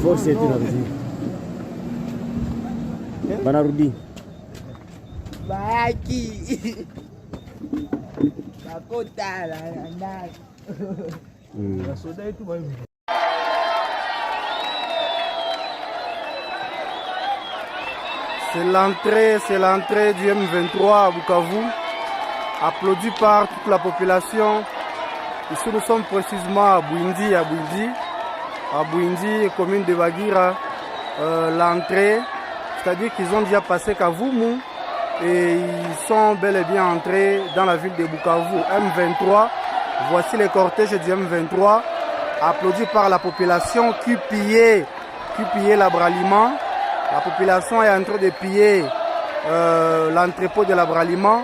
Force yetu na vizuri. Banarudi. Baki. Bakota la ndani. Soda yetu bwana. C'est l'entrée du M23 à Bukavu, applaudi par toute la population. Ici nous sommes précisément à Bouindi, commune de Bagira. L'entrée, c'est-à-dire qu'ils ont déjà passé Kavumu et ils sont bel et bien entrés dans la ville de Bukavu. M23, voici les cortèges du M23, applaudis par la population qui pillait l'abraliment. La population est en train de piller l'entrepôt de l'abraliment.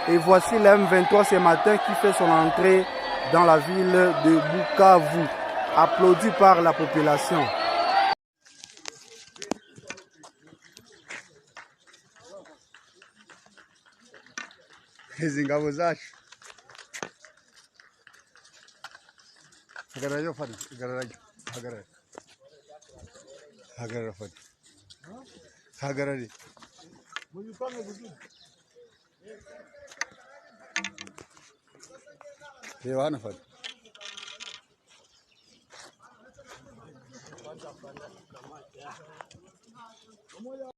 Et voici le M23 ce matin qui fait son entrée dans la ville de Bukavu, applaudi par la population.